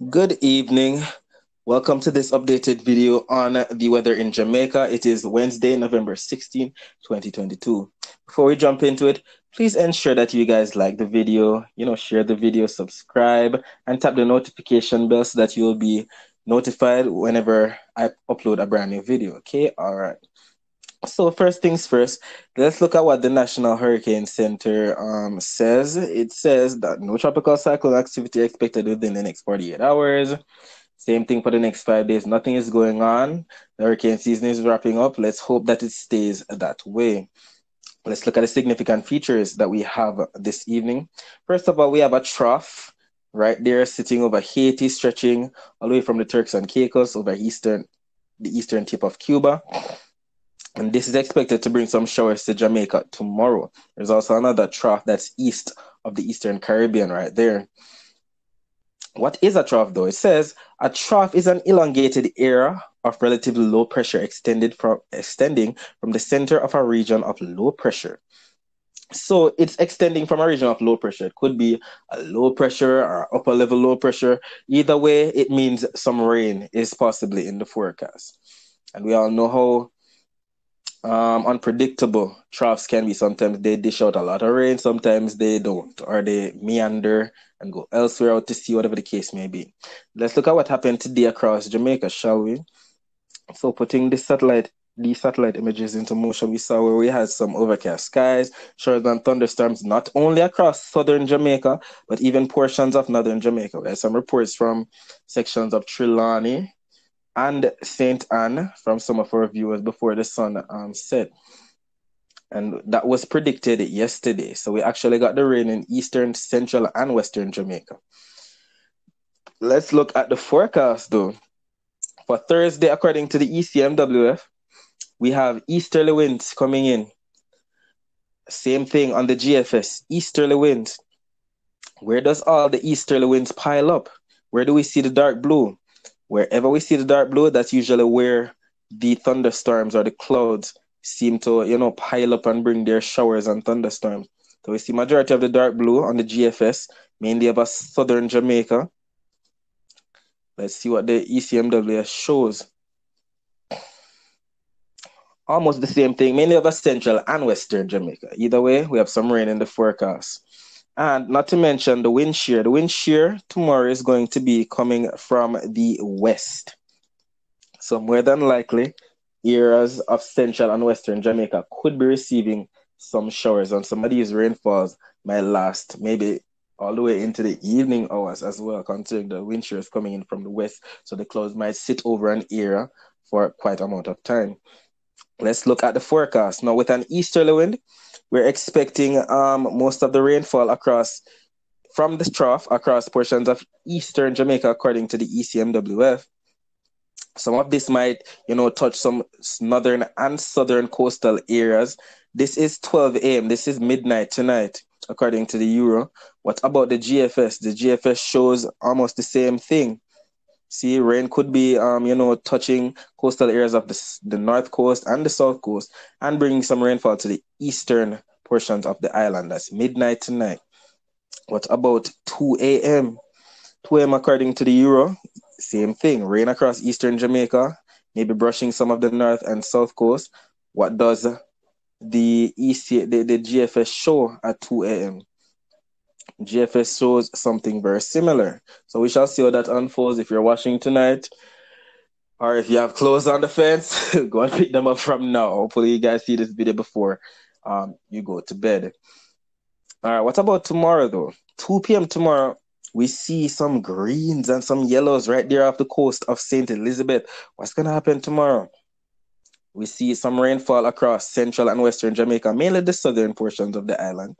Good evening. Welcome to this updated video on the weather in Jamaica. It is Wednesday, November 16, 2022. Before we jump into it, please ensure that you guys like the video, share the video, subscribe, and tap the notification bell so that you'll be notified whenever I upload a brand new video. Okay, all right. So first things first, let's look at what the National Hurricane Center says. It says that no tropical cyclone activity expected within the next 48 hours. Same thing for the next 5 days. Nothing is going on. The hurricane season is wrapping up. Let's hope that it stays that way. Let's look at the significant features that we have this evening. First of all, we have a trough right there sitting over Haiti, stretching all the way from the Turks and Caicos over the eastern tip of Cuba. And this is expected to bring some showers to Jamaica tomorrow. There's also another trough that's east of the Eastern Caribbean right there. What is a trough, though? It says a trough is an elongated area of relatively low pressure extending from the center of a region of low pressure. So it's extending from a region of low pressure. It could be a low pressure or upper level low pressure. Either way, it means some rain is possibly in the forecast. And we all know how unpredictable troughs can be. Sometimes they dish out a lot of rain, sometimes they don't, or they meander and go elsewhere out to sea, whatever the case may be. Let's look at what happened today across Jamaica, shall we? So putting these satellite images into motion, we saw where we had some overcast skies, showers and thunderstorms, not only across southern Jamaica, but even portions of northern Jamaica. We had some reports from sections of Trelawney and St. Anne from some of our viewers before the sun set. And that was predicted yesterday. So we actually got the rain in eastern, central, and western Jamaica. Let's look at the forecast, though. For Thursday, according to the ECMWF, we have easterly winds coming in. Same thing on the GFS, easterly winds. Where does all the easterly winds pile up? Where do we see the dark blue? Wherever we see the dark blue, that's usually where the thunderstorms or the clouds seem to, pile up and bring their showers and thunderstorms. So we see majority of the dark blue on the GFS, mainly about southern Jamaica. Let's see what the ECMWS shows. Almost the same thing, mainly over central and western Jamaica. Either way, we have some rain in the forecast. And not to mention the wind shear. The wind shear tomorrow is going to be coming from the west. So more than likely, areas of central and western Jamaica could be receiving some showers, and some of these rainfalls might last maybe all the way into the evening hours as well, considering the wind shear is coming in from the west. So the clouds might sit over an area for quite an amount of time. Let's look at the forecast. Now, with an easterly wind, we're expecting most of the rainfall from the trough across portions of eastern Jamaica, according to the ECMWF. Some of this might, touch some northern and southern coastal areas. This is 12 a.m. This is midnight tonight, according to the Euro. What about the GFS? The GFS shows almost the same thing. See, rain could be, touching coastal areas of the north coast and the south coast and bringing some rainfall to the eastern portions of the island. That's midnight tonight. What about 2 a.m.? 2 a.m. according to the Euro, same thing. Rain across eastern Jamaica, maybe brushing some of the north and south coast. What does the GFS show at 2 a.m.? GFS shows something very similar. So we shall see how that unfolds. If you're watching tonight, or if you have clothes on the fence, go and pick them up from now. Hopefully you guys see this video before you go to bed. All right, what about tomorrow though? 2 p.m. tomorrow, we see some greens and some yellows right there off the coast of St. Elizabeth. What's going to happen tomorrow? We see some rainfall across central and western Jamaica, mainly the southern portions of the island.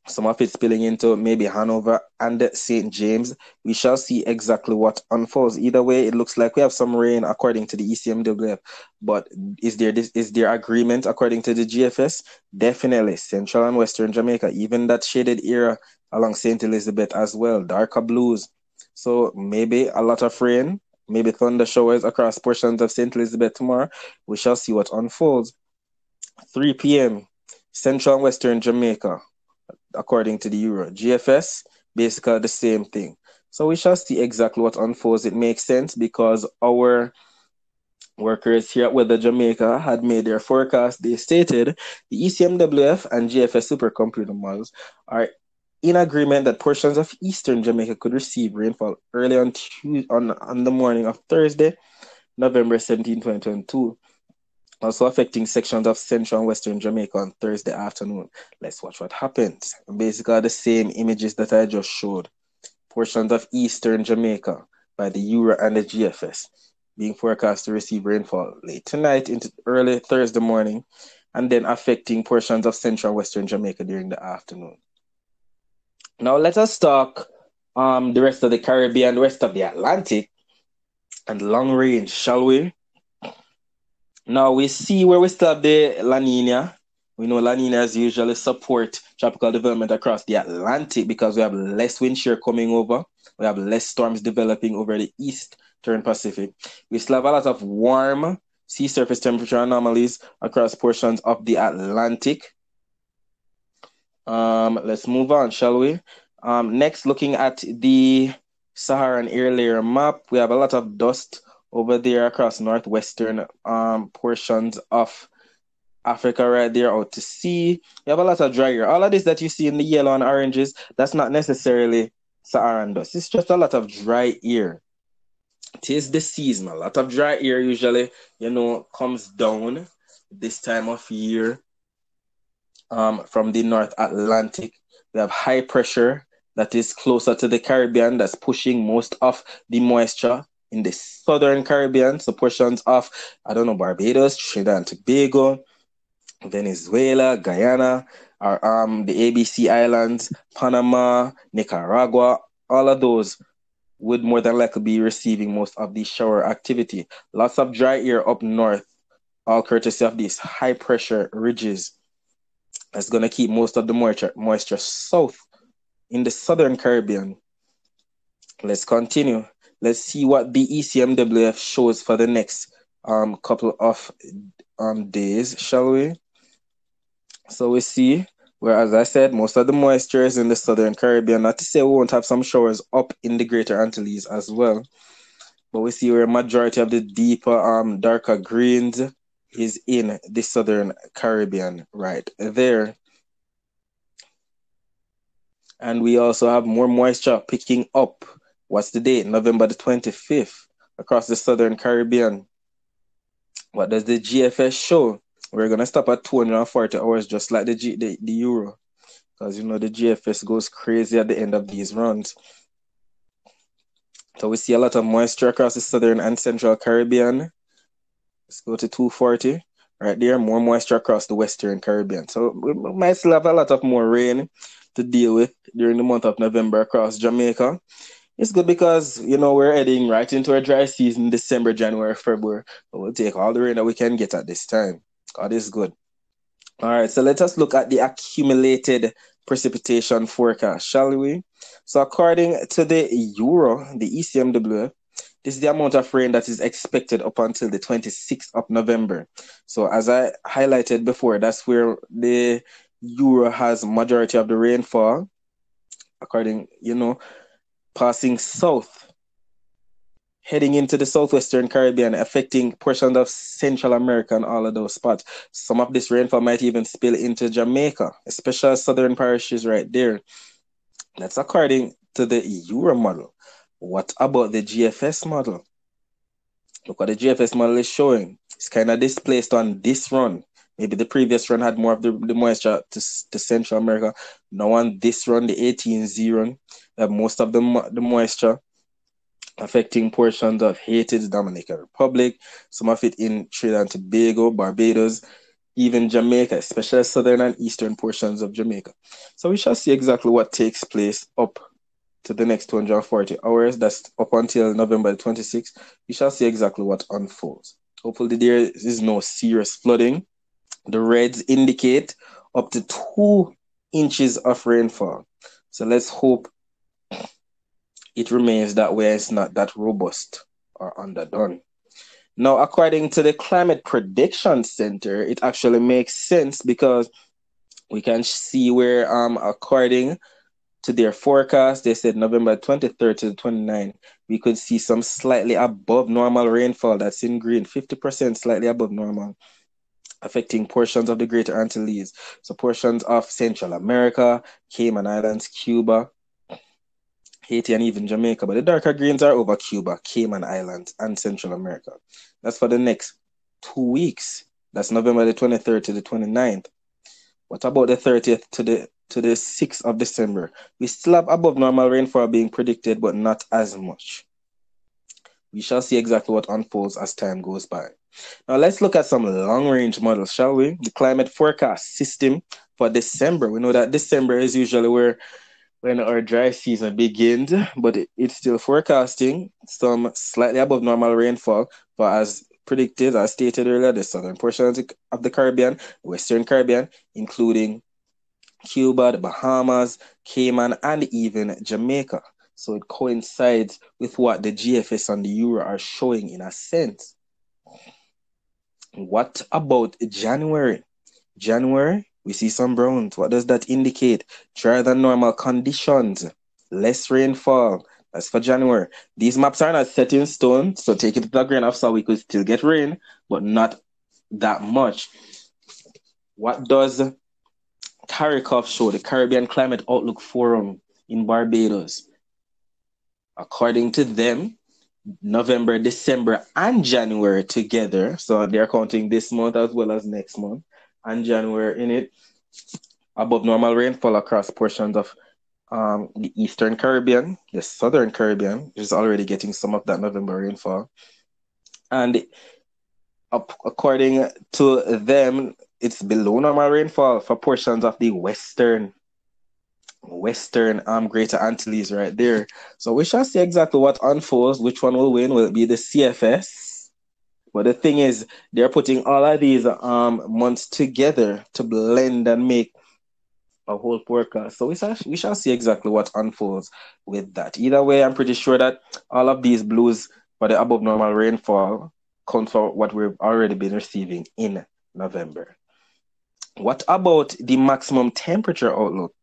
Some of it spilling into maybe Hanover and St. James. We shall see exactly what unfolds. Either way, it looks like we have some rain according to the ECMWF. But is there agreement according to the GFS? Definitely. Central and western Jamaica, even that shaded area along St. Elizabeth as well, darker blues. So maybe a lot of rain, maybe thunder showers across portions of St. Elizabeth tomorrow. We shall see what unfolds. 3 p.m., central and western Jamaica, according to the Euro. GFS, basically the same thing. So we shall see exactly what unfolds. It makes sense because our workers here at Weather Jamaica had made their forecast. They stated the ECMWF and GFS supercomputer models are in agreement that portions of eastern Jamaica could receive rainfall early on the morning of Thursday, November 17, 2022, also affecting sections of central and western Jamaica on Thursday afternoon. Let's watch what happens. Basically, the same images that I just showed. Portions of eastern Jamaica by the Euro and the GFS being forecast to receive rainfall late tonight into early Thursday morning, and then affecting portions of central and western Jamaica during the afternoon. Now let us talk the rest of the Caribbean, the rest of the Atlantic, and long range, shall we? Now we see where we still have the La Nina. We know La Ninas usually support tropical development across the Atlantic because we have less wind shear coming over. We have less storms developing over the eastern Pacific. We still have a lot of warm sea surface temperature anomalies across portions of the Atlantic. Let's move on, shall we? Next, looking at the Saharan air layer map, we have a lot of dust over there across northwestern portions of Africa right there out to sea. You have a lot of dry air. All of this that you see in the yellow and oranges, that's not necessarily Saharan dust. It's just a lot of dry air. It is the season. A lot of dry air usually, comes down this time of year from the North Atlantic. We have high pressure that is closer to the Caribbean that's pushing most of the moisture in the southern Caribbean. So portions of, Barbados, Trinidad and Tobago, Venezuela, Guyana, or the ABC Islands, Panama, Nicaragua, all of those would more than likely be receiving most of the shower activity. Lots of dry air up north, all courtesy of these high pressure ridges. That's going to keep most of the moisture south in the southern Caribbean. Let's continue. Let's see what the ECMWF shows for the next couple of days, shall we? So we see where, as I said, most of the moisture is in the southern Caribbean. Not to say we won't have some showers up in the Greater Antilles as well. But we see where a majority of the deeper, darker greens is in the southern Caribbean right there. And we also have more moisture picking up. What's the date? November the 25th across the southern Caribbean. What does the GFS show? We're going to stop at 240 hours just like the Euro. Because, the GFS goes crazy at the end of these runs. So we see a lot of moisture across the southern and central Caribbean. Let's go to 240. Right there, more moisture across the western Caribbean. So we might still have a lot of more rain to deal with during the month of November across Jamaica. It's good because, we're heading right into a dry season, December, January, February. But we'll take all the rain that we can get at this time. God is good. All right, so let us look at the accumulated precipitation forecast, shall we? So according to the Euro, the ECMWF, this is the amount of rain that is expected up until the 26th of November. So as I highlighted before, that's where the Euro has majority of the rainfall, according, passing south, heading into the southwestern Caribbean, affecting portions of Central America and all of those spots. Some of this rainfall might even spill into Jamaica, especially southern parishes right there. That's according to the Euro model. What about the GFS model? Look what the GFS model is showing. It's kind of displaced on this run. Maybe the previous run had more of the moisture to Central America. Now on this run, the 18Z run, most of the moisture affecting portions of Haiti, the Dominican Republic, some of it in Trinidad and Tobago, Barbados, even Jamaica, especially southern and eastern portions of Jamaica. So we shall see exactly what takes place up to the next 240 hours. That's up until November 26th. We shall see exactly what unfolds. Hopefully there is no serious flooding. The reds indicate up to 2 inches of rainfall. So let's hope it remains that way. It's not that robust or underdone. Now, according to the Climate Prediction Center, it actually makes sense because we can see where, according to their forecast, they said November 23rd to the 29th, we could see some slightly above normal rainfall. That's in green, 50% slightly above normal, affecting portions of the Greater Antilles. So portions of Central America, Cayman Islands, Cuba, Haiti, and even Jamaica. But the darker greens are over Cuba, Cayman Islands, and Central America. That's for the next 2 weeks. That's November the 23rd to the 29th. What about the 30th to the 6th of December? We still have above normal rainfall being predicted, but not as much. We shall see exactly what unfolds as time goes by. Now let's look at some long-range models, shall we? The climate forecast system for December. We know that December is usually when our dry season begins, but it's still forecasting some slightly above normal rainfall for, as predicted, as stated earlier, the southern portions of the Caribbean, the Western Caribbean, including Cuba, the Bahamas, Cayman, and even Jamaica. So it coincides with what the GFS and the Euro are showing in a sense. What about January? January, we see some browns. What does that indicate? Drier than normal conditions, less rainfall. That's for January. These maps are not set in stone, so take it with a grain of salt. We could still get rain, but not that much. What does CARICOF show, the Caribbean Climate Outlook Forum in Barbados? According to them, November, December, and January together, so they're counting this month as well as next month, and January in it, above normal rainfall across portions of the Eastern Caribbean, the Southern Caribbean, which is already getting some of that November rainfall. And according to them, it's below normal rainfall for portions of the Western Greater Antilles right there. So we shall see exactly what unfolds. Which one will win? Will it be the CFS? But the thing is, they're putting all of these months together to blend and make a whole forecast. So we shall see exactly what unfolds with that. Either way, I'm pretty sure that all of these blues for the above normal rainfall count for what we've already been receiving in November. What about the maximum temperature outlook?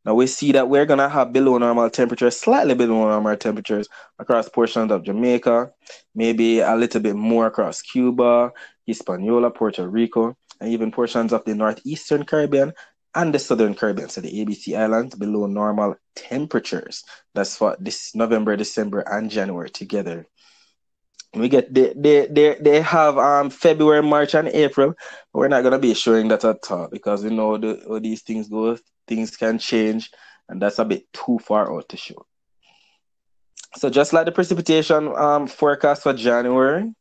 Now we see that we're going to have below normal temperatures, slightly below normal temperatures across portions of Jamaica, maybe a little bit more across Cuba, Hispaniola, Puerto Rico, and even portions of the northeastern Caribbean and the southern Caribbean, so the ABC Islands, below normal temperatures. That's for this November, December, and January together. We get they have February, March, and April. We're not gonna be showing that at all because we know how these things go. Things can change, and that's a bit too far out to show. So just like the precipitation forecast for January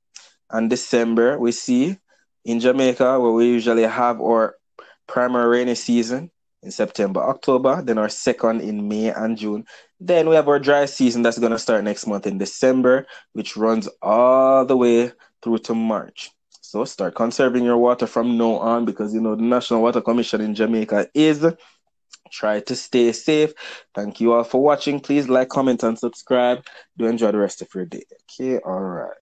and December, we see in Jamaica where we usually have our primary rainy season in September, October, then our second in May and June. Then we have our dry season that's going to start next month in December, which runs all the way through to March. So start conserving your water from now on because, the National Water Commission in Jamaica is try to stay safe. Thank you all for watching. Please like, comment, and subscribe. Do enjoy the rest of your day. Okay, all right.